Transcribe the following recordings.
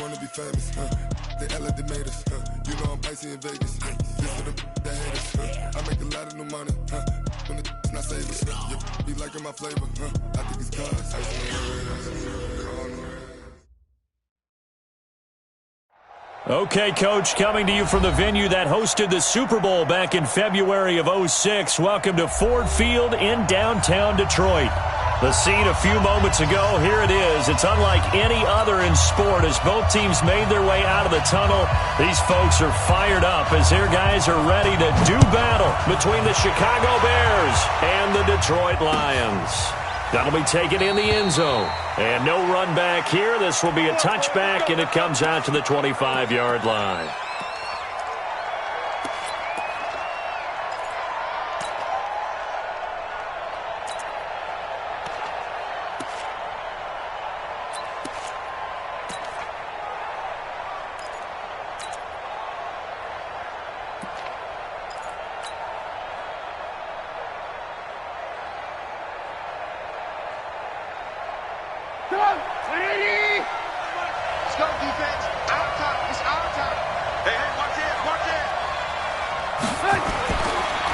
wanna be famous, they act like they made us, you know I'm icy in Vegas, this for the that haters, I make a lot of new money, when it's not savers, you be liking my flavor, I think it's cause. Okay, Coach, coming to you from the venue that hosted the Super Bowl back in February of '06. Welcome to Ford Field in downtown Detroit. The scene a few moments ago, here it is. It's unlike any other in sport as both teams made their way out of the tunnel. These folks are fired up as their guys are ready to do battle between the Chicago Bears and the Detroit Lions. That'll be taken in the end zone. And no run back here. This will be a touchback, and it comes out to the 25-yard line.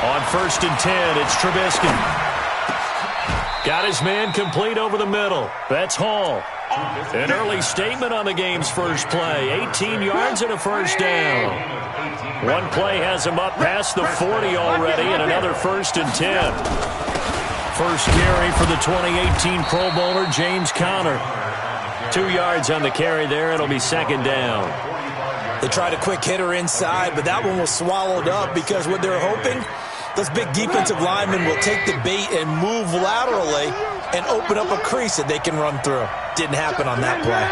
On 1st and 10, it's Trubisky. Got his man complete over the middle. That's Hall. An early statement on the game's first play. 18 yards and a first down. One play has him up past the 40 already, and another 1st and 10. First carry for the 2018 Pro Bowler, James Conner. 2 yards on the carry there. It'll be 2nd down. They tried a quick hitter inside, but that one was swallowed up because what they're hoping, those big defensive linemen will take the bait and move laterally and open up a crease that they can run through. Didn't happen on that play.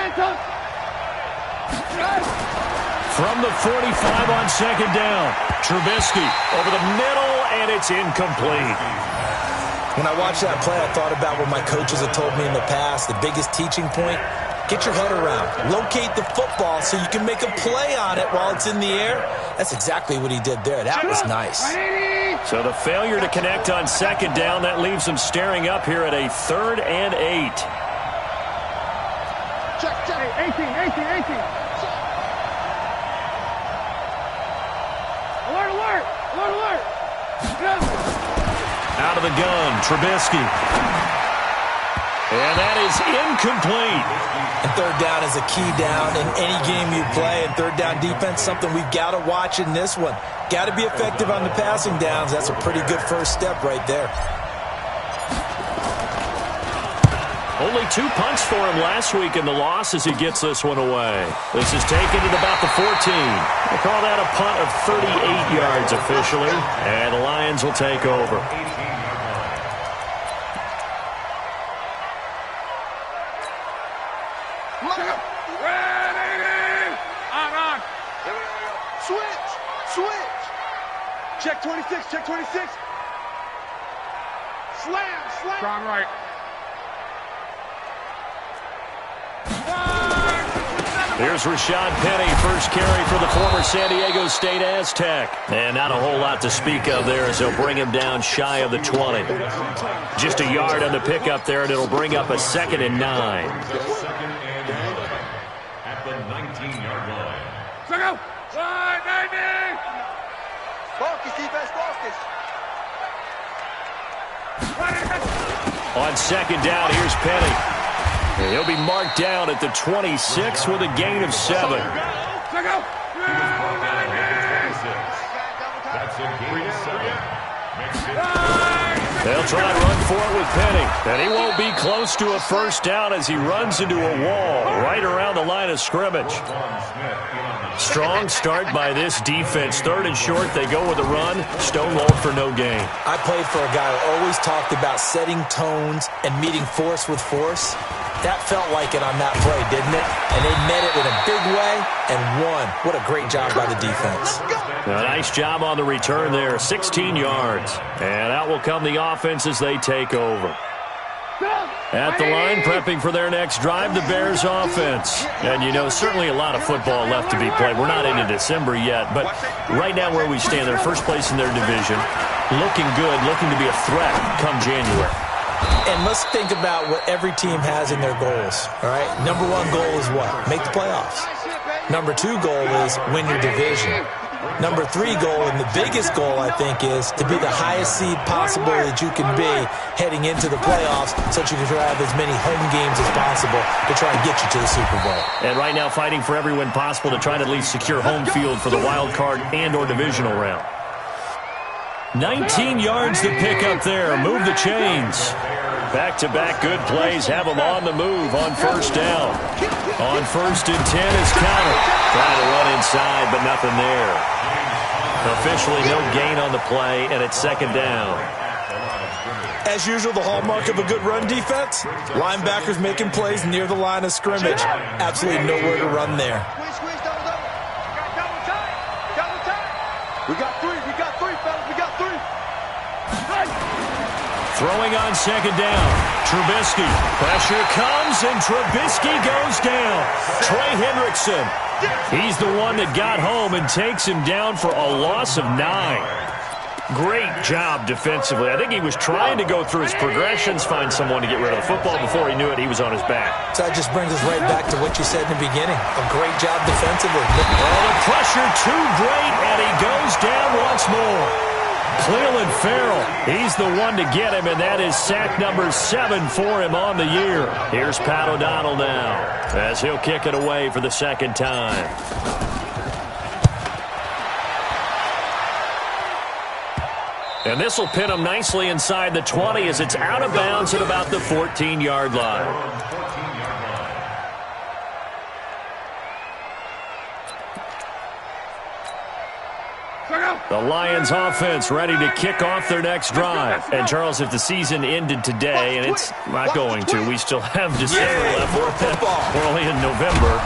From the 45 on 2nd down, Trubisky over the middle, and it's incomplete. When I watched that play, I thought about what my coaches have told me in the past. The biggest teaching point, get your head around. Locate the football so you can make a play on it while it's in the air. That's exactly what he did there. That was nice. So the failure to connect on 2nd down, that leaves them staring up here at a 3rd and 8. Check, 18. Alert. Out of the gun, Trubisky. And that is incomplete. And 3rd down is a key down in any game you play. And 3rd down defense, something we've got to watch in this one. Got to be effective on the passing downs. That's a pretty good first step right there. Only 2 punts for him last week in the loss as he gets this one away. This is taken at about the 14. We'll call that a punt of 38 yards officially. And the Lions will take over. Switch. Check 26. Slam. Strong right. Here's Rashad Penny, first carry for the former San Diego State Aztec. And not a whole lot to speak of there as they'll bring him down shy of the 20. Just a yard on the pickup there, and it'll bring up a 2nd and 9. At the 19-yard line. Go! Line 90! Focus, defense, focus. On 2nd down, here's Penny. And he'll be marked down at the 26 with a gain of 7. Go! That's a gain of 7. They'll try to run for it with Penny. And he won't be close to a first down as he runs into a wall right around the line of scrimmage. Strong start by this defense. 3rd and short, they go with a run. Stonewalled for no gain. I played for a guy who always talked about setting tones and meeting force with force. That felt like it on that play, didn't it? And they met it in a big way and won. What a great job by the defense. A nice job on the return there. 16 yards. And out will come the offense as they take over. At the line, prepping for their next drive, the Bears offense. And, you know, certainly a lot of football left to be played. We're not into December yet, but right now where we stand, they're first place in their division. Looking good, looking to be a threat come January. And let's think about what every team has in their goals, all right? Number 1 goal is what? Make the playoffs. Number 2 goal is win your division. Number 3 goal, and the biggest goal, I think, is to be the highest seed possible that you can be heading into the playoffs so that you can have as many home games as possible to try and get you to the Super Bowl. And right now fighting for every win possible to try to at least secure home field for the wild card and or divisional round. 19 yards to pick up there. Move the chains. Back-to-back good plays have them on the move on first down. On 1st and 10 is Connor. Trying to run inside, but nothing there. Officially no gain on the play, and it's 2nd down. As usual, the hallmark of a good run defense, linebackers making plays near the line of scrimmage. Absolutely nowhere to run there. Squeeze, double time. Double time. We got three, fellas. We got 3. Throwing on 2nd down. Trubisky. Pressure comes, and Trubisky goes down. Trey Hendrickson. He's the one that got home and takes him down for a loss of 9. Great job defensively. I think he was trying to go through his progressions, find someone to get rid of the football. Before he knew it, he was on his back. So that just brings us right back to what you said in the beginning. A great job defensively. Oh, the pressure too great, and he goes down once more. Cleveland Farrell, he's the one to get him, and that is sack number 7 for him on the year. Here's Pat O'Donnell now, as he'll kick it away for the 2nd time. And this will pin him nicely inside the 20 as it's out of bounds at about the 14-yard line. The Lions offense ready to kick off their next drive. And, Charles, if the season ended today, and it's not going to, we still have December left. We're only in November.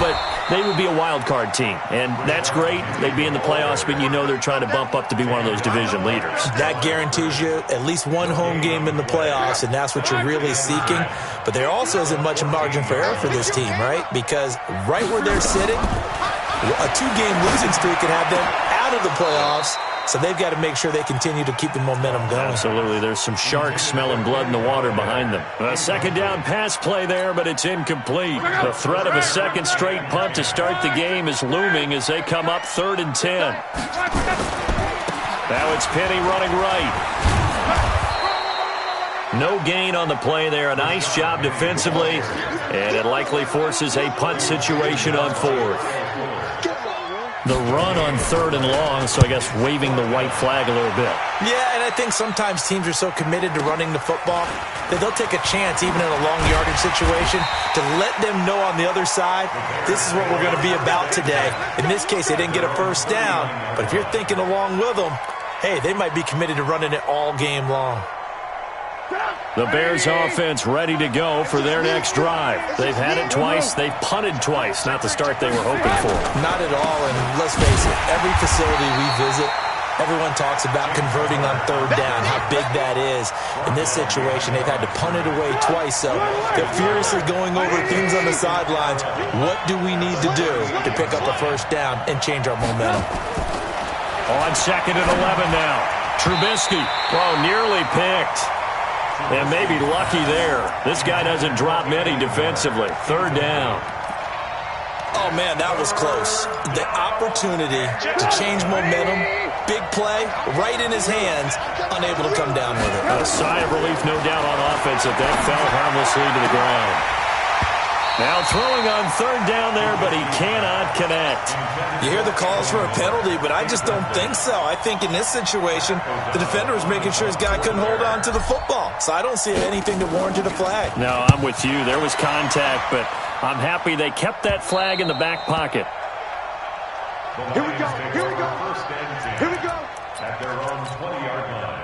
But they would be a wild card team. And that's great. They'd be in the playoffs, but you know they're trying to bump up to be one of those division leaders. That guarantees you at least one home game in the playoffs, and that's what you're really seeking. But there also isn't much margin for error for this team, right? Because right where they're sitting, a 2-game losing streak can have them out of the playoffs, so they've got to make sure they continue to keep the momentum going. Absolutely. There's some sharks smelling blood in the water behind them. A 2nd down pass play there, but it's incomplete. The threat of a 2nd straight punt to start the game is looming as they come up 3rd and 10. Now it's Penny running right. No gain on the play there. A nice job defensively, and it likely forces a punt situation on 4th. The run on 3rd and long, so I guess waving the white flag a little bit. Yeah, and I think sometimes teams are so committed to running the football that they'll take a chance, even in a long yardage situation, to let them know on the other side, this is what we're going to be about today. In this case, they didn't get a 1st down, but if you're thinking along with them, hey, they might be committed to running it all game long. The Bears offense ready to go for their next drive. They've had it twice. They've punted twice. Not the start they were hoping for. Not at all, and let's face it, every facility we visit, everyone talks about converting on 3rd down, how big that is. In this situation, they've had to punt it away twice, so they're furiously going over things on the sidelines. What do we need to do to pick up a 1st down and change our momentum? On 2nd and 11 now. Trubisky, nearly picked. And maybe lucky there. This guy doesn't drop many defensively. 3rd down. Oh, man, that was close. The opportunity to change momentum, big play, right in his hands, unable to come down with it. A sigh of relief, no doubt, on offense if that fell harmlessly to the ground. Now throwing on 3rd down there, but he cannot connect. You hear the calls for a penalty, but I just don't think so. I think in this situation, the defender was making sure his guy couldn't hold on to the football. So I don't see anything that warranted a flag. No, I'm with you. There was contact, but I'm happy they kept that flag in the back pocket. Here we go. Here we go. Here we go. At their own 20-yard line.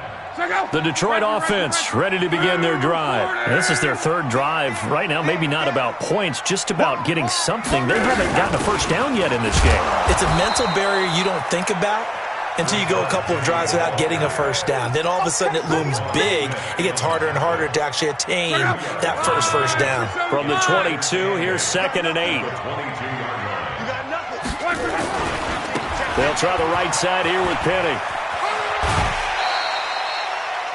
The Detroit offense ready to begin their drive. This is their 3rd drive. Right now, maybe not about points, just about getting something. They haven't gotten a 1st down yet in this game. It's a mental barrier you don't think about until you go a couple of drives without getting a 1st down. Then all of a sudden it looms big. It gets harder and harder to actually attain that first down. From the 22, here's 2nd and 8. They'll try the right side here with Penny.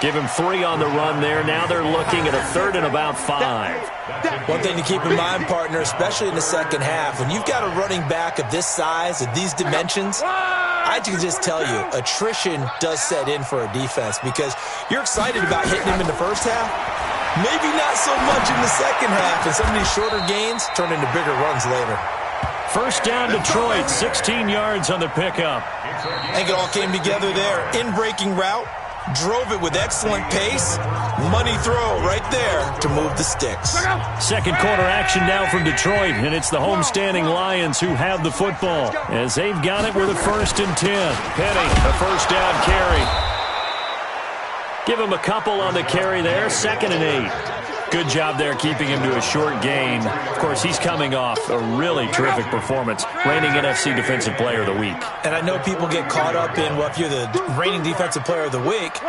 Give him 3 on the run there. Now they're looking at a 3rd and about 5. One thing to keep in mind, partner, especially in the second half, when you've got a running back of this size, of these dimensions, I can just tell you, attrition does set in for a defense because you're excited about hitting him in the first half. Maybe not so much in the second half, and some of these shorter gains turn into bigger runs later. First down, Detroit, 16 yards on the pickup. I think it all came together there. In-breaking route, drove it with excellent pace. Money throw right there to move the sticks. Second quarter action now from Detroit, and it's the homestanding Lions who have the football as they've got it with a 1st and 10. Penny, a first down carry. Give him a couple on the carry there, 2nd and 8. Good job there keeping him to a short gain. Of course, he's coming off a really terrific performance, reigning NFC Defensive Player of the Week. And I know people get caught up in, well, if you're the reigning Defensive Player of the Week,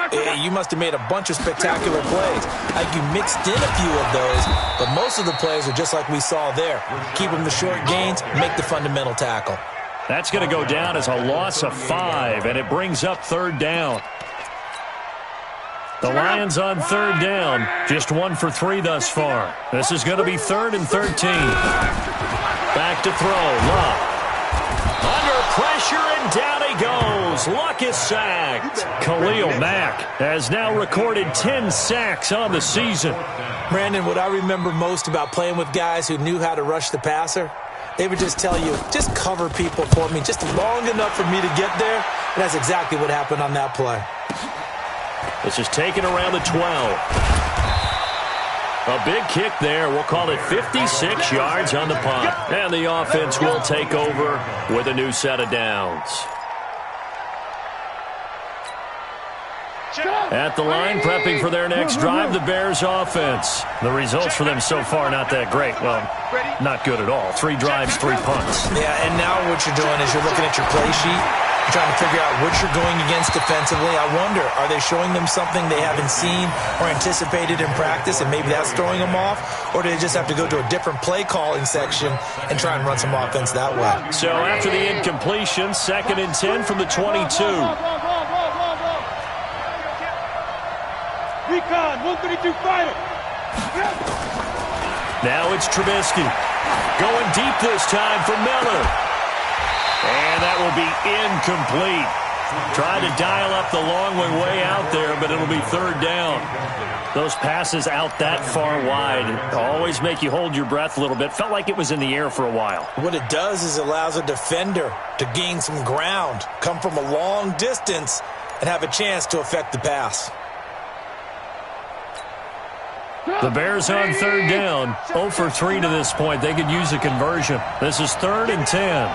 you must have made a bunch of spectacular plays. I think you mixed in a few of those, but most of the plays are just like we saw there. Keep them to short gains, make the fundamental tackle. That's going to go down as a loss of 5, and it brings up 3rd down. The Lions on 3rd down, just 1 for 3 thus far. This is going to be 3rd and 13. Back to throw, Luck. Under pressure, and down he goes. Luck is sacked. Khalil Mack has now recorded 10 sacks on the season. Brandon, what I remember most about playing with guys who knew how to rush the passer, they would just tell you, just cover people for me, just long enough for me to get there. And that's exactly what happened on that play. This is taken around the 12. A big kick there. We'll call it 56 yards on the punt. And the offense will take over with a new set of downs. At the line, prepping for their next drive, the Bears offense. The results for them so far, not that great. Well, not good at all. 3 drives, 3 punts. Yeah, and now what you're doing is you're looking at your play sheet, trying to figure out what you're going against defensively. I wonder, are they showing them something they haven't seen or anticipated in practice, and maybe that's throwing them off? Or do they just have to go to a different play calling section and try and run some offense that way? So after the incompletion, 2nd and 10 from the 22. Recon, 132 fighter. Now it's Trubisky. Going deep this time for Miller. And that will be incomplete. Tried to dial up the long way out there, but it'll be 3rd down. Those passes out that far wide always make you hold your breath a little bit. Felt like it was in the air for a while. What it does is it allows a defender to gain some ground, come from a long distance, and have a chance to affect the pass. The Bears on 3rd down, 0 for 3 to this point. They could use a conversion. This is 3rd and 10.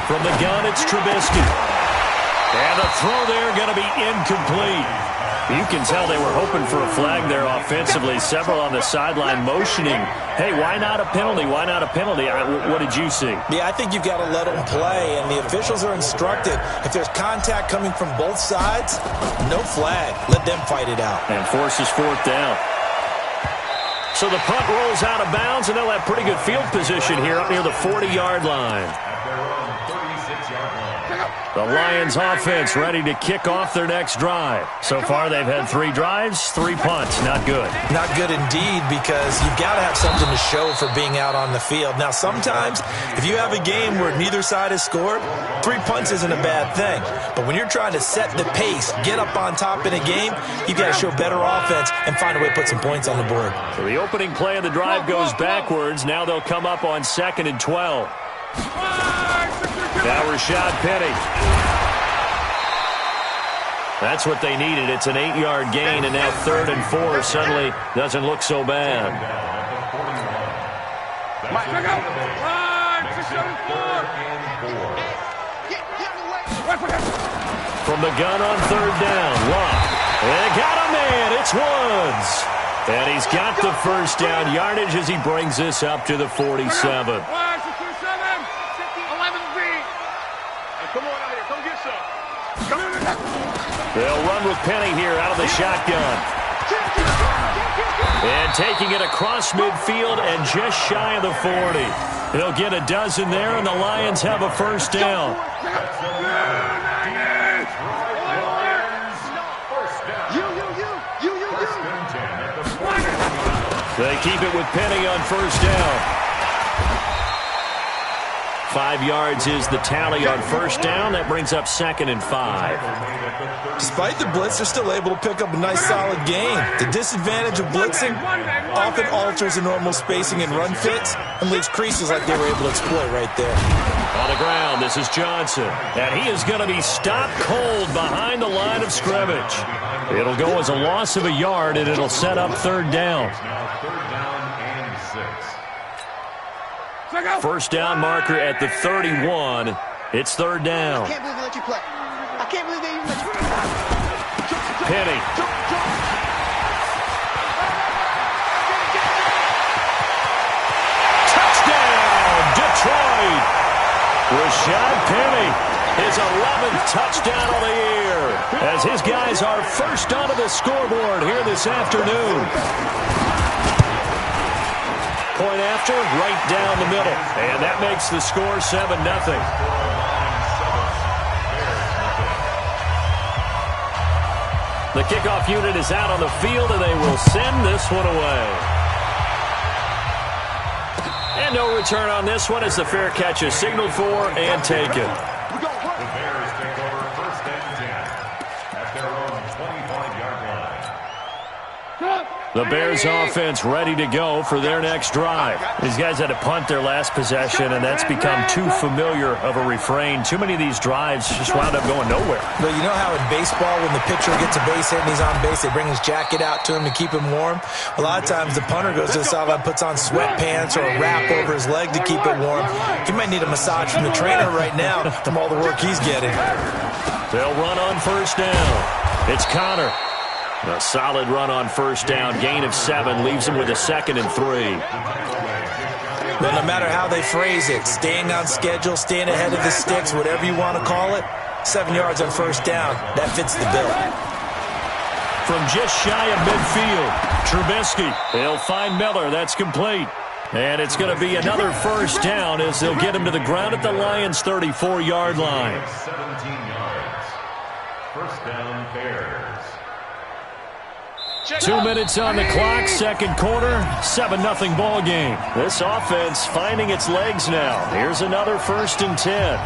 From the gun, it's Trubisky. And the throw there going to be incomplete. You can tell they were hoping for a flag there offensively. Several on the sideline motioning, hey, why not a penalty? Why not a penalty? What did you see? Yeah, I think you've got to let them play, and the officials are instructed. If there's contact coming from both sides, no flag. Let them fight it out. And forces 4th down. So the punt rolls out of bounds, and they'll have pretty good field position here up near the 40-yard line. The Lions offense ready to kick off their next drive. So far they've had 3 drives, 3 punts. Not good. Not good indeed, because you've got to have something to show for being out on the field. Now sometimes if you have a game where neither side has scored, 3 punts isn't a bad thing. But when you're trying to set the pace, get up on top in a game, you've got to show better offense and find a way to put some points on the board. So the opening play of the drive goes backwards. Now they'll come up on 2nd and 12. Now Rashad Penny. That's what they needed. It's an 8-yard gain, and now 3rd and 4 suddenly doesn't look so bad. From the gun on 3rd down, Luck. They got a man. It's Woods. And he's got the first down yardage as he brings this up to the 47. They'll run with Penny here out of the shotgun. And taking it across midfield and just shy of the 40. He'll get a dozen there, and the Lions have a first down. They keep it with Penny on first down. 5 yards is the tally on first down. That brings up 2nd and 5. Despite the blitz, they're still able to pick up a nice, solid gain. The disadvantage of blitzing often alters the normal spacing and run fits and leaves creases like they were able to exploit right there. On the ground, this is Johnson. And he is going to be stopped cold behind the line of scrimmage. It'll go as a loss of a yard, and it'll set up 3rd down. First down marker at the 31. It's 3rd down. I can't believe they let you play. I can't believe they even let you play. Penny. Touchdown, Detroit. Rashad Penny, his 11th touchdown of the year, as his guys are first onto the scoreboard here this afternoon. Point after, right down the middle. And that makes the score 7-0. The kickoff unit is out on the field, and they will send this one away. And no return on this one as the fair catch is signaled for and taken. The Bears take over 1st and 10 at their own 25-yard line. The Bears offense ready to go for their next drive. These guys had to punt their last possession, and that's become too familiar of a refrain. Too many of these drives just wound up going nowhere. But you know how in baseball, when the pitcher gets a base hit and he's on base, they bring his jacket out to him to keep him warm? A lot of times the punter goes to the sideline, puts on sweatpants or a wrap over his leg to keep it warm. He might need a massage from the trainer right now from all the work he's getting. They'll run on first down. It's Connor. A solid run on first down. Gain of 7 leaves him with a 2nd and 3. But no matter how they phrase it, staying on schedule, staying ahead of the sticks, whatever you want to call it, 7 yards on first down, that fits the bill. From just shy of midfield, Trubisky. They'll find Miller. That's complete. And it's going to be another first down as they'll get him to the ground at the Lions' 34-yard line. 17 yards. First down, Bears. 2 minutes on the clock, 2nd quarter, 7-0 ball game. This offense finding its legs now. Here's another 1st and 10.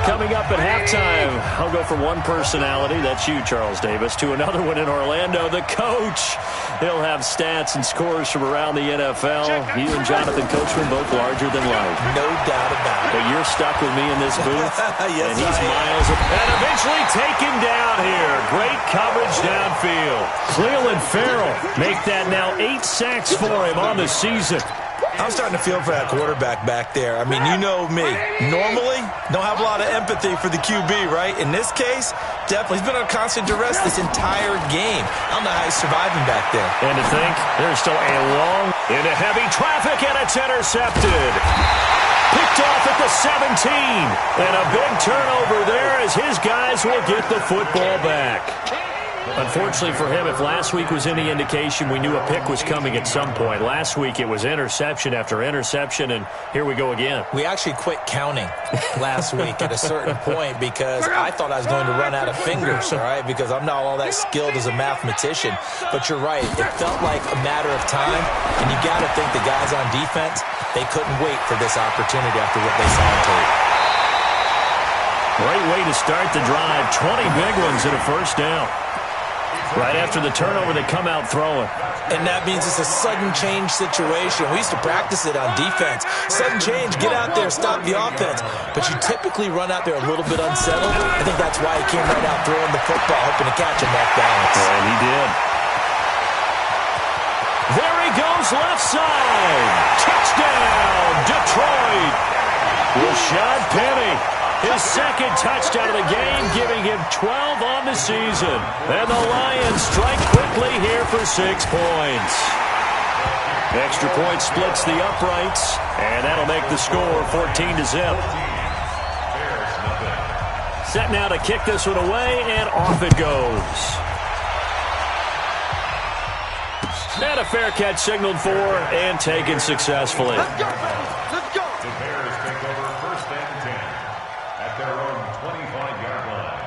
Coming up at halftime, I'll go from one personality, that's you, Charles Davis, to another one in Orlando, the coach. He'll have stats and scores from around the NFL. You and Jonathan Coachman both larger than life. No doubt about it. But you're stuck with me in this booth. Yes, and he's miles up. And eventually taken down here. Great coverage downfield. Cleveland Farrell make that now 8 sacks for him on the season. I'm starting to feel for that quarterback back there. I mean, you know me. Normally, don't have a lot of empathy for the QB, right? In this case, definitely. He's been on constant duress this entire game. I don't know how he's surviving back there. And to think, there's still a long into heavy traffic, and it's intercepted. Picked off at the 17. And a big turnover there as his guys will get the football back. Unfortunately for him, if last week was any indication, we knew a pick was coming at some point. Last week, it was interception after interception, and here we go again. We actually quit counting last week at a certain point because I thought I was going to run out of fingers, all right, because I'm not all that skilled as a mathematician. But you're right. It felt like a matter of time, and you got to think the guys on defense, they couldn't wait for this opportunity after what they saw on tape. Great way to start the drive. 20 big ones and a first down. Right after the turnover, they come out throwing. And that means it's a sudden change situation. We used to practice it on defense. Sudden change, get out there, stop the offense. But you typically run out there a little bit unsettled. I think that's why he came right out throwing the football, hoping to catch him off balance. And he did. There he goes, left side. Touchdown, Detroit. Rashad Penny. His 2nd touchdown of the game, giving him 12 on the season. And the Lions strike quickly here for 6 points. Extra point splits the uprights, and that'll make the score 14-0. Set now to kick this one away, and off it goes. And a fair catch signaled for and taken successfully. Let's go, baby. Let's go. The Bears take over first and 10 at their own 25-yard line.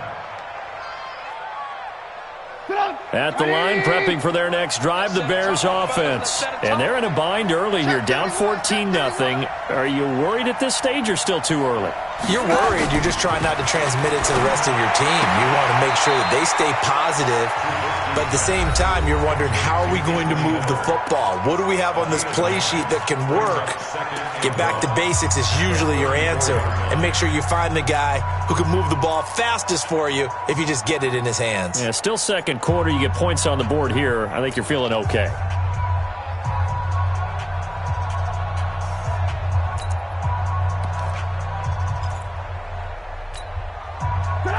At the line, prepping for their next drive, the Bears offense. And they're in a bind early here, down 14-0. Are you worried at this stage or still too early? You're worried. You're just trying not to transmit it to the rest of your team. You want to make sure that they stay positive, but at the same time, you're wondering, how are we going to move the football? What do we have on this play sheet that can work? Get back to basics is usually your answer, and make sure you find the guy who can move the ball fastest for you if you just get it in his hands. Yeah, still second quarter. You get points on the board here. I think you're feeling okay.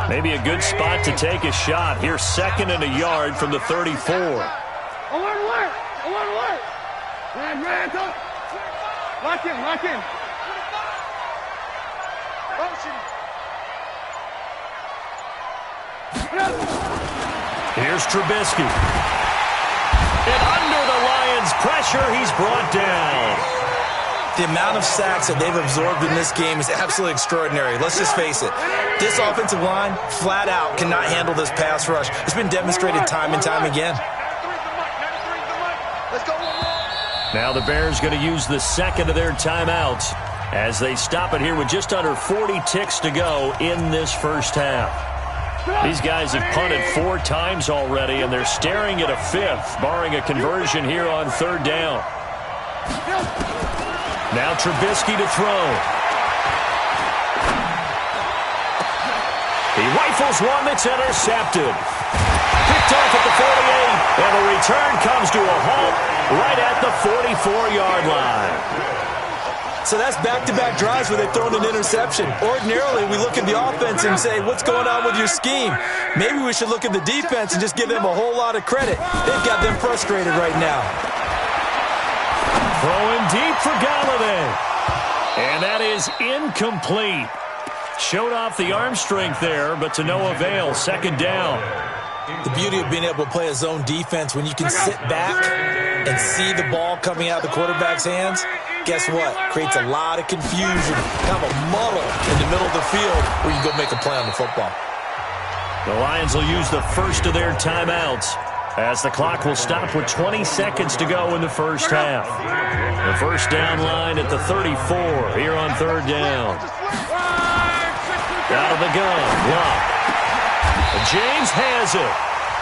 Maybe a good spot to take a shot. Here's 2nd and a yard from the 34. Alert, alert! Alert, alert! Man, up! Lock in, lock in! Motion. Here's Trubisky. And under the Lions' pressure, he's brought down. The amount of sacks that they've absorbed in this game is absolutely extraordinary. Let's just face it. This offensive line, flat out, cannot handle this pass rush. It's been demonstrated time and time again. Let's go. Now the Bears going to use the second of their timeouts as they stop it here with just under 40 ticks to go in this first half. These guys have punted 4 times already, and they're staring at a 5th, barring a conversion here on 3rd down. Now Trubisky to throw. He rifles one that's intercepted. Picked off at the 48, and the return comes to a halt right at the 44-yard line. So that's back-to-back drives where they've thrown an interception. Ordinarily, we look at the offense and say, what's going on with your scheme? Maybe we should look at the defense and just give them a whole lot of credit. They've got them frustrated right now. Throwing deep for Galladay. And that is incomplete. Showed off the arm strength there, but to no avail. 2nd down. The beauty of being able to play a zone defense when you can sit back and see the ball coming out of the quarterback's hands, guess what? Creates a lot of confusion, kind of a muddle in the middle of the field where you go make a play on the football. The Lions will use the first of their timeouts as the clock will stop with 20 seconds to go in the first half. The first down line at the 34 here on 3rd down. Out of the gun, Love. James has it.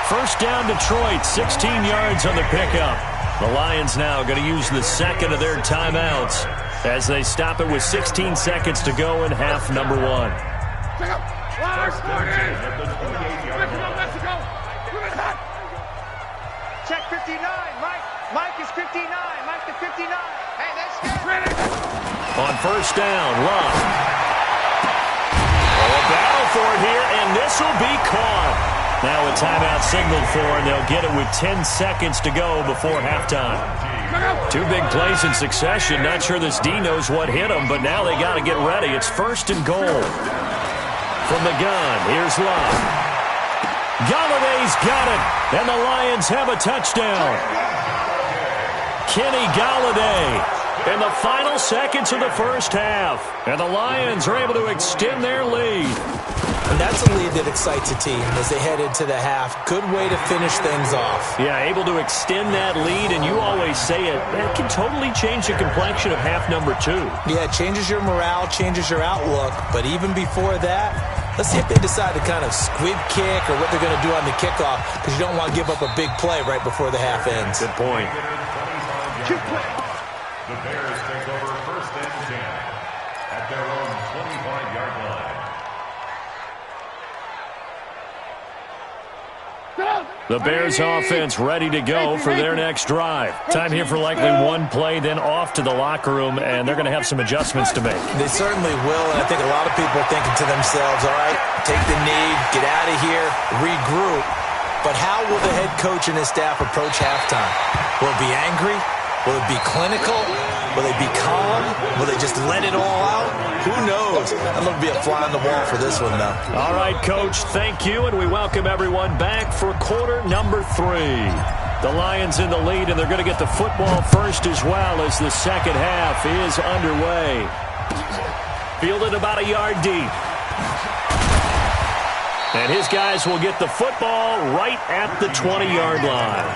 First down Detroit, 16 yards on the pickup. The Lions now going to use the second of their timeouts as they stop it with 16 seconds to go in half number 1. Check 59. Mike is 59. Mike is 59. Hey, that's good. On first down, Love. A battle for it here, and this will be caught. Now a timeout signaled for, and they'll get it with 10 seconds to go before halftime. 2 big plays in succession. Not sure this D knows what hit them, but now they got to get ready. It's 1st and goal. From the gun, here's Love. Galladay's got it, and the Lions have a touchdown. Kenny Galladay in the final seconds of the first half. And the Lions are able to extend their lead. And that's a lead that excites a team as they head into the half. Good way to finish things off. Yeah, able to extend that lead, and you always say it, that can totally change the complexion of half number 2. Yeah, it changes your morale, changes your outlook. But even before that, let's see if they decide to kind of squib kick or what they're going to do on the kickoff, because you don't want to give up a big play right before the half ends. Good point. The Bears take over first and 10 at their own 25-yard line. The Bears offense ready to go for their next drive. Time here for likely 1 play, then off to the locker room, and they're going to have some adjustments to make. They certainly will, and I think a lot of people are thinking to themselves, all right, take the knee, get out of here, regroup. But how will the head coach and his staff approach halftime? Will it be angry? Will it be clinical? Will they be calm? Will they just let it all out? Who knows? I'm going to be a fly on the wall for this one, though. All right, Coach, thank you, and we welcome everyone back for quarter number 3. The Lions in the lead, and they're going to get the football first as well as the second half is underway. Fielded about a yard deep. And his guys will get the football right at the 20-yard line.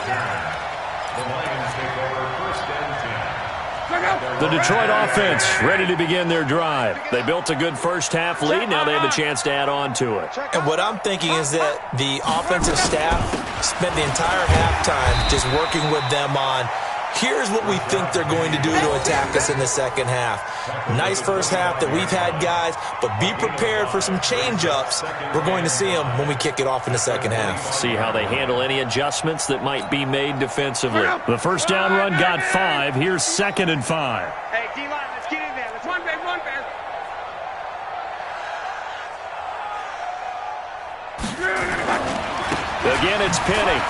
The Lions take over first and 10. The Detroit offense ready to begin their drive. They built a good first-half lead. Now they have a chance to add on to it. And what I'm thinking is that the offensive staff spent the entire halftime just working with them on, here's what we think they're going to do to attack us in the second half. Nice first half that we've had, guys, but be prepared for some change-ups. We're going to see them when we kick it off in the second half. See how they handle any adjustments that might be made defensively. The first down run got 5. Here's 2nd and 5. Hey, D-line, let's get in there. Let's run, baby, run, baby. Again, it's Penny.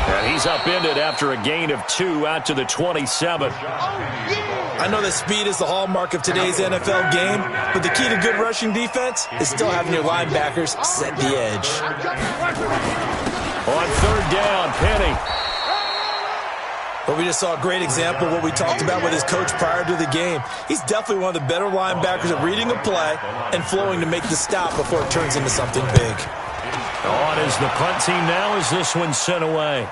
And he's upended after a gain of 2 out to the 27. I know that speed is the hallmark of today's NFL game, but the key to good rushing defense is still having your linebackers set the edge. On 3rd down, Penny. But we just saw a great example of what we talked about with his coach prior to the game. He's definitely one of the better linebackers at reading a play and flowing to make the stop before it turns into something big. On is the punt team now as this one's sent away.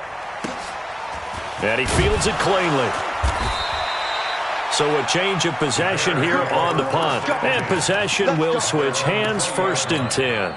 And he fields it cleanly. So a change of possession here on the punt. And possession will switch hands, 1st and 10.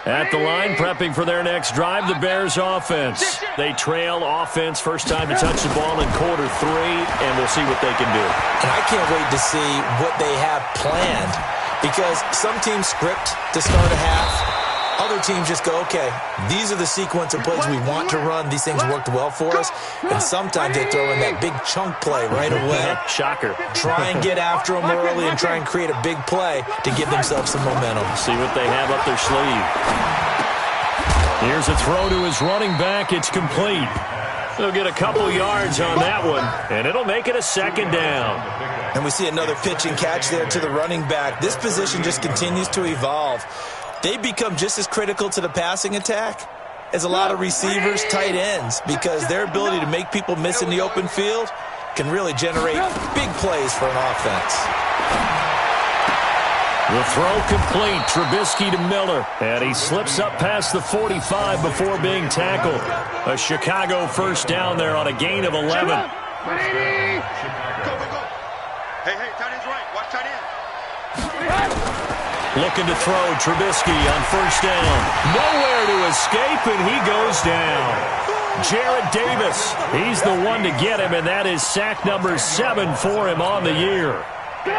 At the line, prepping for their next drive, the Bears offense. They trail offense, first time to touch the ball in quarter 3, and we'll see what they can do. And I can't wait to see what they have planned, because some teams script to start a half. Other teams just go, okay, these are the sequence of plays we want to run. These things worked well for us. And sometimes they throw in that big chunk play right away. Shocker. Try and get after them early and try and create a big play to give themselves some momentum. See what they have up their sleeve. Here's a throw to his running back. It's complete. They'll get a couple yards on that one, and it'll make it a 2nd down. And we see another pitch and catch there to the running back. This position just continues to evolve. They become just as critical to the passing attack as a lot of receivers, tight ends, because their ability to make people miss in the open field can really generate big plays for an offense. The throw complete. Trubisky to Miller. And he slips up past the 45 before being tackled. A Chicago first down there on a gain of 11. Go, go, go. Hey, tight end's right. Watch tight end. Looking to throw. Trubisky on first down. Nowhere to escape, and he goes down. Jarrett Davis. He's the one to get him, and that is sack number 7 for him on the year.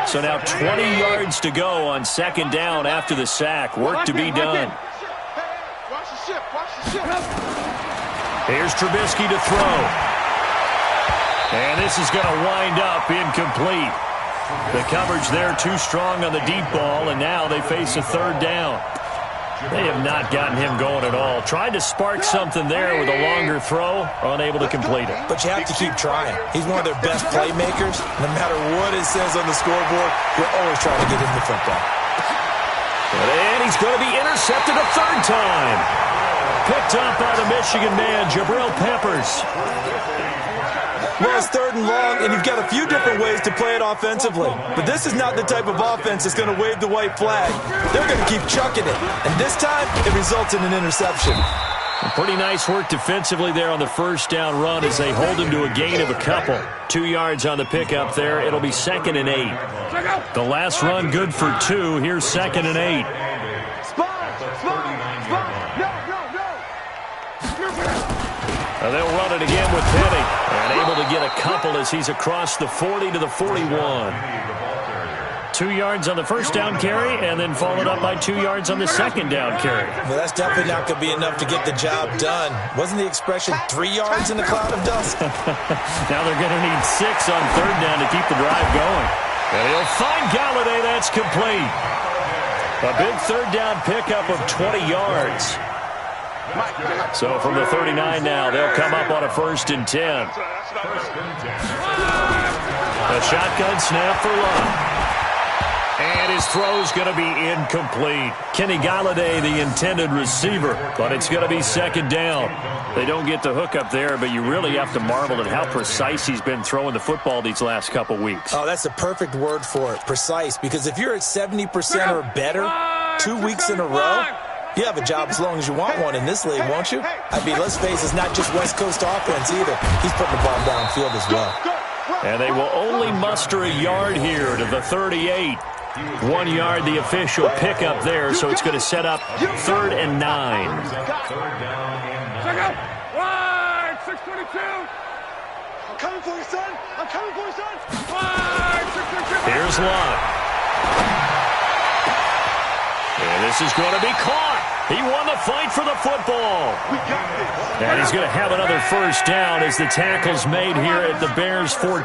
So now 20 yards to go on 2nd down after the sack. Work to be done. Here's Trubisky to throw. And this is going to wind up incomplete. The coverage there too strong on the deep ball, and now they face a 3rd down. They have not gotten him going at all. Tried to spark something there with a longer throw, unable to complete it. But you have to keep trying. He's one of their best playmakers. No matter what it says on the scoreboard, you're always trying to get him the football. And he's going to be intercepted a 3rd time. Picked up by the Michigan man, Jabril Peppers. Well, it's 3rd and long, and you've got a few different ways to play it offensively. But this is not the type of offense that's going to wave the white flag. They're going to keep chucking it. And this time, it results in an interception. Pretty nice work defensively there on the first down run as they hold him to a gain of a couple. 2 yards on the pickup there. It'll be 2nd and 8. The last run good for 2. Here's 2nd and 8. They'll run it again with Penny. And able to get a couple as he's across the 40 to the 41. 2 yards on the first down carry, and then followed up by 2 yards on the second down carry. Well, that's definitely not going to be enough to get the job done. Wasn't the expression 3 yards in a cloud of dust? Now they're going to need 6 on 3rd down to keep the drive going. And he'll find Galladay. That's complete. A big 3rd down pickup of 20 yards. So from the 39 now, they'll come up on a 1st and 10. A shotgun snap for Love. And his throw's going to be incomplete. Kenny Galladay, the intended receiver, but it's going to be second down. They don't get the hook up there, but you really have to marvel at how precise he's been throwing the football these last couple weeks. Oh, that's the perfect word for it, precise, because if you're at 70% or better 2 weeks in a row, you have a job as long as you want one in this league, won't you? I mean, let's face it, it's not just West Coast offense either. He's putting the ball downfield as well. And they will only muster a yard here to the 38. 1 yard, the official pickup there, so it's going to set up 3rd and 9. Check out. Wide, 622. I'm coming for you, son. I'm coming for you, son. Wide, 622. Here's Locke. And this is going to be caught. He won the fight for the football. And he's going to have another first down as the tackle's made here at the Bears' 14.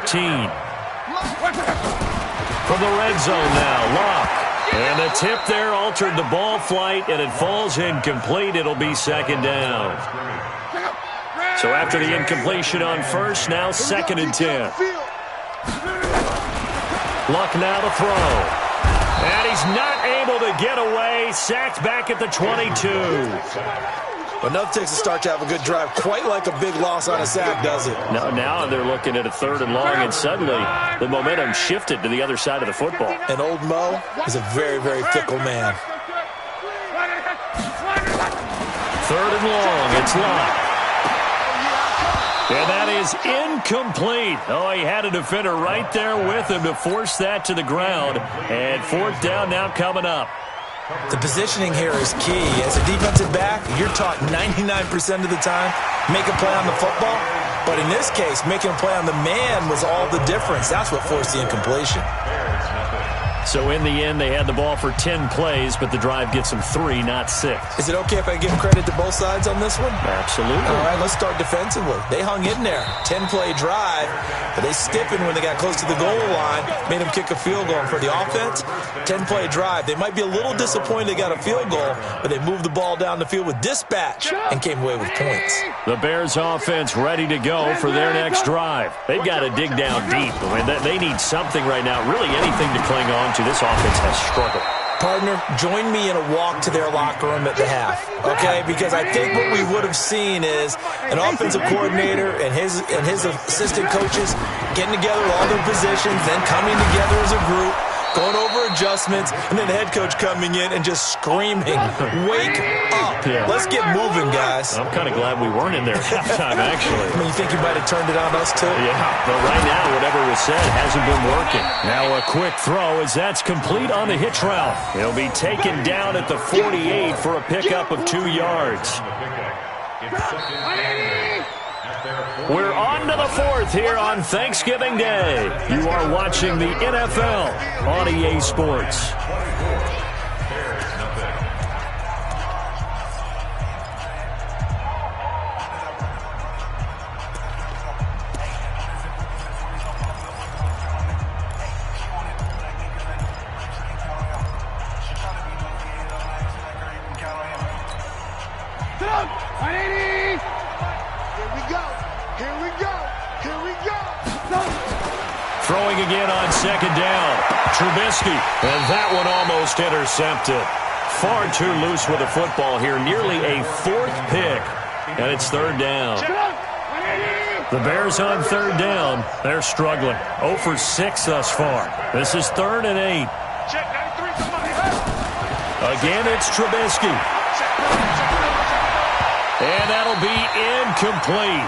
From the red zone now, Locke. And the tip there altered the ball flight, and it falls incomplete. It'll be second down. So after the incompletion on first, now 2nd and 10. Luck now to throw. And he's not able to get away. Sacked back at the 22. But nothing takes a start to have a good drive, quite like a big loss on a sack, does it? Now they're looking at a 3rd and long, and suddenly the momentum shifted to the other side of the football. And old Mo is a very, very fickle man. 3rd and long, it's Locke. And that is incomplete. Oh, he had a defender right there with him to force that to the ground. And 4th down now coming up. The positioning here is key. As a defensive back, you're taught 99% of the time, make a play on the football. But in this case, making a play on the man was all the difference. That's what forced the incompletion. So in the end, they had the ball for 10 plays, but the drive gets them 3, not 6. Is it okay if I give credit to both sides on this one? Absolutely. All right, let's start defensively. They hung in there. 10-play drive, but they stiffened when they got close to the goal line, made them kick a field goal. And for the offense, 10-play drive. They might be a little disappointed they got a field goal, but they moved the ball down the field with dispatch and came away with points. The Bears offense ready to go for their next drive. They've got to dig down deep. I mean, they need something right now, really anything to cling on to. This offense has struggled. Partner, join me in a walk to their locker room at the half, okay? Because I think what we would have seen is an offensive coordinator and his assistant coaches getting together with all their positions, then coming together as a group, going over adjustments, and then the head coach coming in and just screaming, wake up. Yeah. Let's get moving, guys. I'm kind of glad we weren't in there at halftime, actually. I mean, you think you might have turned it on us, too? Yeah, but right now, whatever was said hasn't been working. Now a quick throw as that's complete on the hitch route. He'll be taken down at the 48 for a pickup of 2 yards. We're on to the 4th here on Thanksgiving Day. You are watching the NFL on EA Sports. Throwing again on 2nd down. Trubisky, and that one almost intercepted. Far too loose with the football here. Nearly a 4th pick, and it's 3rd down. The Bears on 3rd down. They're struggling. 0 for 6 thus far. This is 3rd and 8. Again, it's Trubisky. And that'll be incomplete.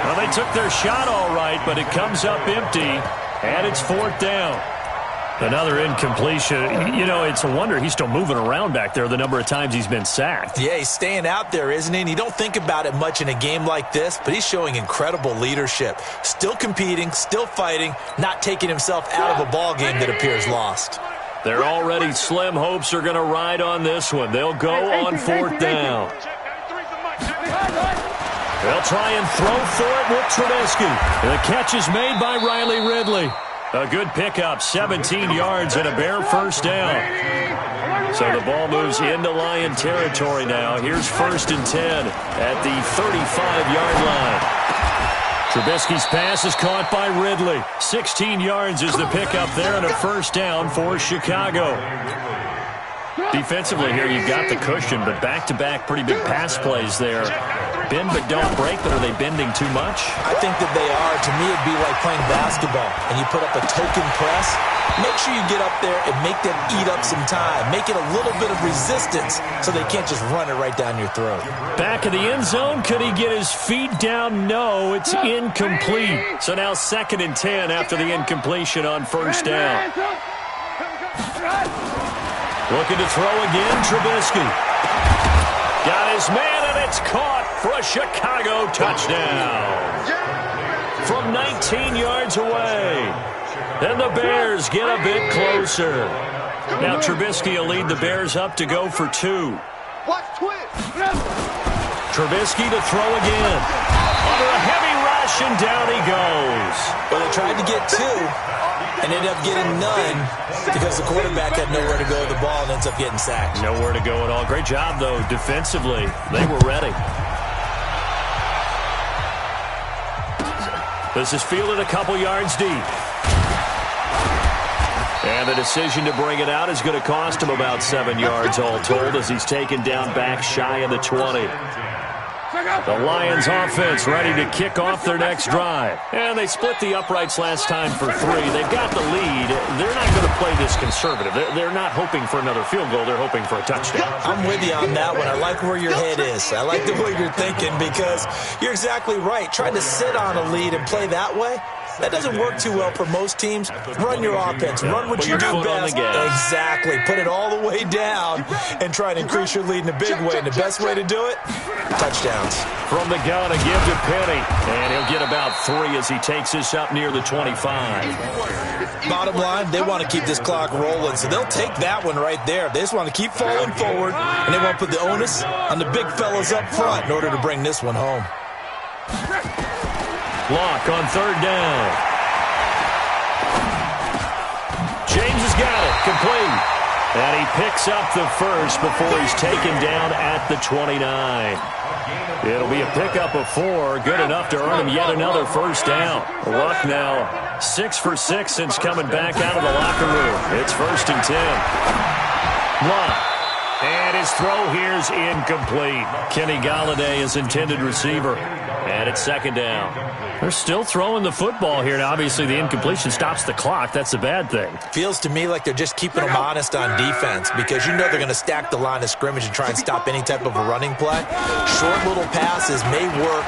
Well, they took their shot all right, but it comes up empty, and it's 4th down. Another incompletion. You know, it's a wonder he's still moving around back there the number of times he's been sacked. Yeah, he's staying out there, isn't he? And you don't think about it much in a game like this, but he's showing incredible leadership. Still competing, still fighting, not taking himself out of a ball game that appears lost. Their already slim hopes are going to ride on this one. They'll go on 4th down. They'll try and throw for it with Trubisky. The catch is made by Riley Ridley. A good pickup, 17 yards and a Bear first down. So the ball moves into Lion territory now. Here's 1st and 10 at the 35-yard line. Trubisky's pass is caught by Ridley. 16 yards is the pickup there and a first down for Chicago. Defensively here, you've got the cushion, but back-to-back pretty big pass plays there. Bend but don't break, but are they bending too much? I think that they are. To me, it'd be like playing basketball, and you put up a token press. Make sure you get up there and make them eat up some time. Make it a little bit of resistance so they can't just run it right down your throat. Back in the end zone, could he get his feet down? No, it's incomplete. So now 2nd and 10 after the incompletion on first down. Looking to throw again, Trubisky. Got his man, and it's caught for a Chicago touchdown. From 19 yards away. And the Bears get a bit closer. Now Trubisky will lead the Bears up to go for 2. Trubisky to throw again. Under a heavy rush, and down he goes. Well, they tried to get 2. And ended up getting none because the quarterback had nowhere to go with the ball and ends up getting sacked. Nowhere to go at all. Great job, though, defensively. They were ready. This is fielded a couple yards deep. And the decision to bring it out is going to cost him about 7 yards all told as he's taken down back shy of the 20. The Lions offense ready to kick off their next drive. And they split the uprights last time for 3. They've got the lead. They're not going to play this conservative. They're not hoping for another field goal. They're hoping for a touchdown. I'm with you on that one. I like where your head is. I like the way you're thinking because you're exactly right. Trying to sit on a lead and play that way, that doesn't work too well for most teams. Run your offense. Run what you do best. Exactly. Put it all the way down and try to increase your lead in a big way. And the best way to do it, touchdowns. From the gun, a give to Penny. And he'll get about 3 as he takes this up near the 25. Bottom line, they want to keep this clock rolling, so they'll take that one right there. They just want to keep falling forward, and they want to put the onus on the big fellas up front in order to bring this one home. Lock on 3rd down. James has got it. Complete. And he picks up the first before he's taken down at the 29. It'll be a pickup of 4. Good enough to earn him yet another first down. Luck now 6 for 6 since coming back out of the locker room. It's 1st and 10. Luck. And his throw here is incomplete. Kenny Golladay is intended receiver. And it's 2nd down. They're still throwing the football here. Now, obviously, the incompletion stops the clock. That's a bad thing. Feels to me like they're just keeping them honest on defense because you know they're going to stack the line of scrimmage and try and stop any type of a running play. Short little passes may work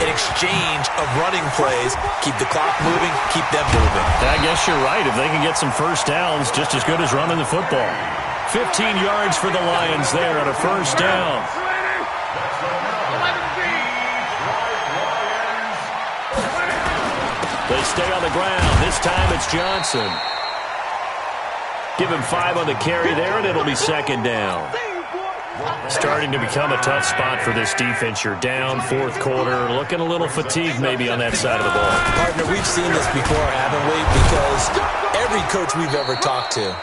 in exchange of running plays. Keep the clock moving, keep them moving. I guess you're right. If they can get some first downs, just as good as running the football. 15 yards for the Lions there on a first down. They stay on the ground. This time it's Johnson. Give him 5 on the carry there, and it'll be 2nd down. Starting to become a tough spot for this defense. You're down 4th quarter. Looking a little fatigued maybe on that side of the ball. Partner, we've seen this before, haven't we? Because every coach we've ever talked to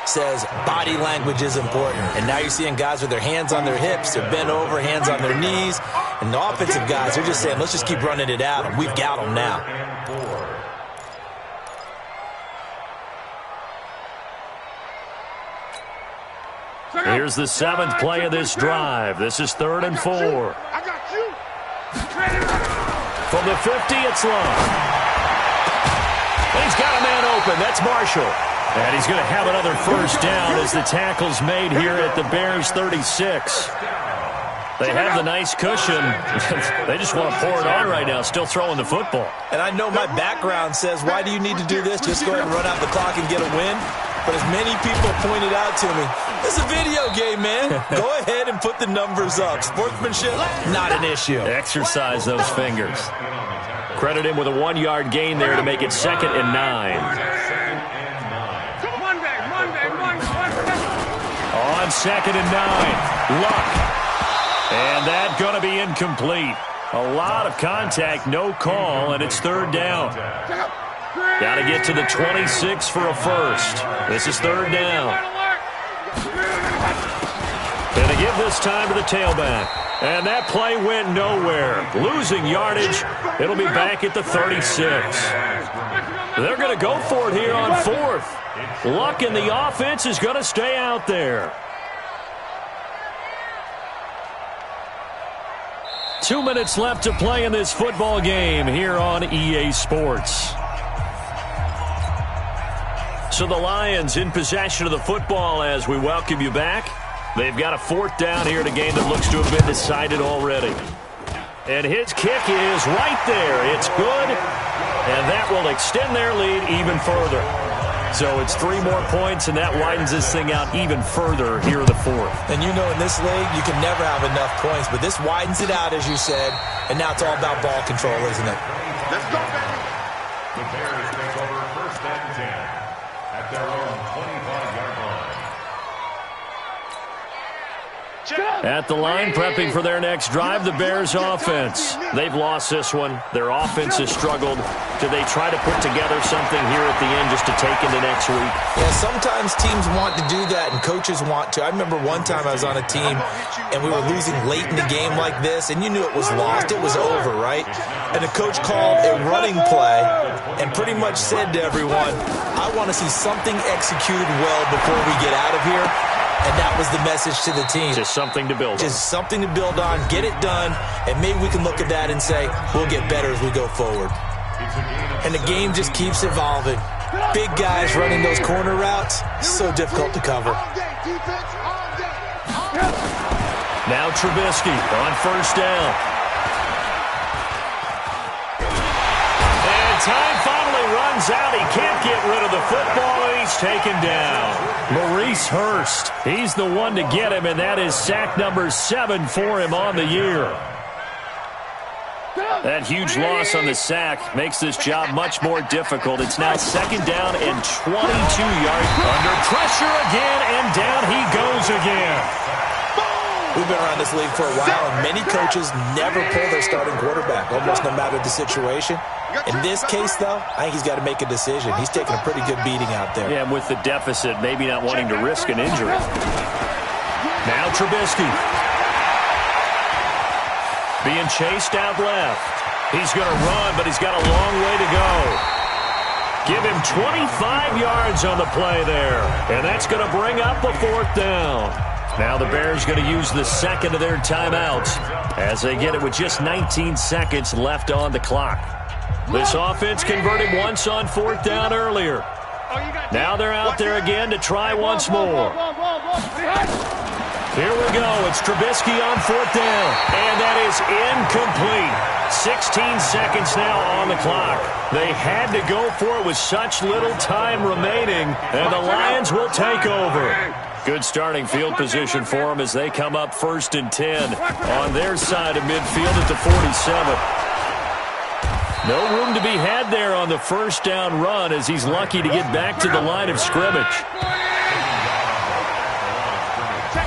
says body language is important. And now you're seeing guys with their hands on their hips, they're bent over, hands on their knees. And the offensive guys, they're just saying, let's just keep running it out, and we've got them now. Here's the 7th play of this drive. This is 3rd and 4. From the 50, it's long. And he's got a man open. That's Marshall. And he's going to have another first down as the tackle's made here at the Bears' 36. They have the nice cushion. They just want to pour it on right now, still throwing the football. And I know my background says, why do you need to do this? Just go ahead and run out the clock and get a win. But as many people pointed out to me, it's a video game, man. Go ahead and put the numbers up. Sportsmanship, not an issue. Exercise those fingers. Credit him with a 1-yard gain there to make it 2nd and 9. On 2nd and 9, Luck. And that's going to be incomplete. A lot of contact, no call, and it's 3rd down. Got to get to the 26 for a first. This is 3rd down. And they give this time to the tailback. And that play went nowhere. Losing yardage. It'll be back at the 36. They're going to go for it here on 4th. Luck in the offense is going to stay out there. 2 minutes left to play in this football game here on EA Sports. So the Lions in possession of the football as we welcome you back. They've got a 4th down here in a game that looks to have been decided already. And his kick is right there. It's good, and that will extend their lead even further. So it's 3 more points, and that widens this thing out even further here in the 4th. And you know in this league, you can never have enough points, but this widens it out, as you said, and now it's all about ball control, isn't it? Let's go, baby. The Bears take over 1st and 10 at their own 25-yard line. At the line, prepping for their next drive, the Bears offense. They've lost this one. Their offense has struggled. Do they try to put together something here at the end just to take into next week? Yeah, sometimes teams want to do that and coaches want to. I remember one time I was on a team and we were losing late in the game like this, and you knew it was lost. It was over, right? And the coach called a running play and pretty much said to everyone, I want to see something executed well before we get out of here. And that was the message to the team. Just something to build on. Just something to build on, get it done, and maybe we can look at that and say, we'll get better as we go forward. And the game just keeps evolving. Big guys running those corner routes, so difficult to cover. Now Trubisky on 1st down. And time finally runs out. He can't get rid of the football, and he's taken down. Maurice Hurst, he's the one to get him, and that is sack number 7 for him on the year. That huge loss on the sack makes this job much more difficult. It's now 2nd down and 22 yards. Under pressure again, and down he goes again. We've been around this league for a while, and many coaches never pull their starting quarterback, almost no matter the situation. In this case, though, I think he's got to make a decision. He's taking a pretty good beating out there. Yeah, and with the deficit, maybe not wanting to risk an injury. Now Trubisky. Being chased out left. He's going to run, but he's got a long way to go. Give him 25 yards on the play there. And that's going to bring up the 4th down. Now the Bears going to use the 2nd of their timeouts as they get it with just 19 seconds left on the clock. This offense converted once on 4th down earlier. Now they're out there again to try once more. Here we go. It's Trubisky on 4th down. And that is incomplete. 16 seconds now on the clock. They had to go for it with such little time remaining, and the Lions will take over. Good starting field position for them as they come up 1st and 10 on their side of midfield at the 47. No room to be had there on the 1st down run as he's lucky to get back to the line of scrimmage.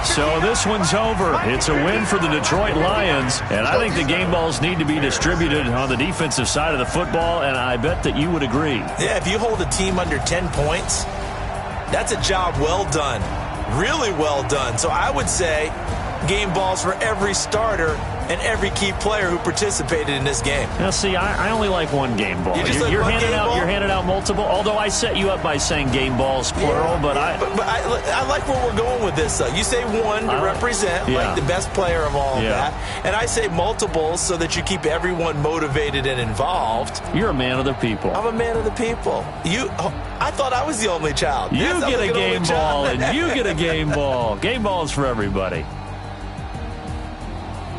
So this one's over. It's a win for the Detroit Lions, and I think the game balls need to be distributed on the defensive side of the football, and I bet that you would agree. Yeah, if you hold a team under 10 points, that's a job well done. Really well done. So I would say game balls for every starter and every key player who participated in this game. Now, see, I only like one game ball. You're handing out multiple, although I set you up by saying game balls, plural, yeah, but I like where we're going with this, though. You say one to represent, like the best player of all of that, and I say multiples so that you keep everyone motivated and involved. You're a man of the people. I'm a man of the people. I thought I was the only child. You get a game ball, and you get a game ball. Game balls for everybody.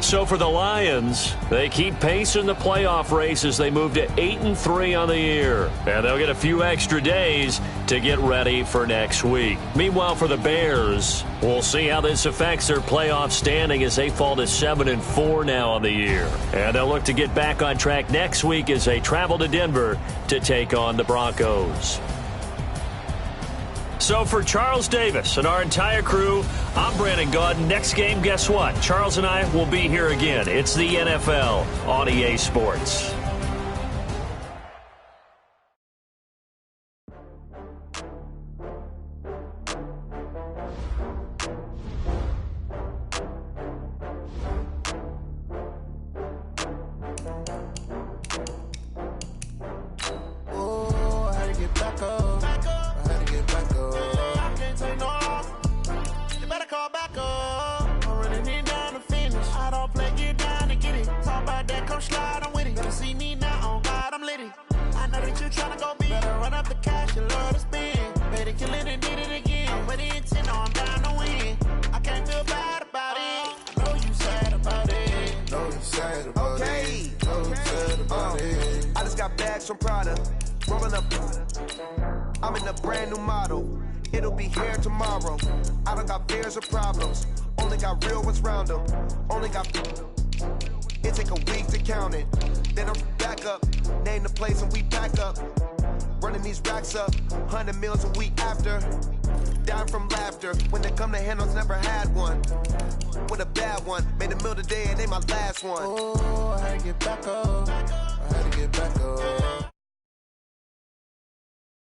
So for the Lions, they keep pace in the playoff race as they move to 8-3 on the year. And they'll get a few extra days to get ready for next week. Meanwhile, for the Bears, we'll see how this affects their playoff standing as they fall to 7-4 now on the year. And they'll look to get back on track next week as they travel to Denver to take on the Broncos. So for Charles Davis and our entire crew, I'm Brandon Gaudin. Next game, guess what? Charles and I will be here again. It's the NFL on EA Sports. got bags from Prada. Rolling up, I'm in a brand new model. It'll be here tomorrow. I don't got fears or problems. Only got real ones round them. Only got. It take a week to count it. Then I'm back up. Name the place and we back up. Running these racks up. 100 meals a week after. Down from laughter. When they come to handles, never had one. With a bad one. Made a meal today and ain't my last one. Oh, I had to get back up. I had to get back up.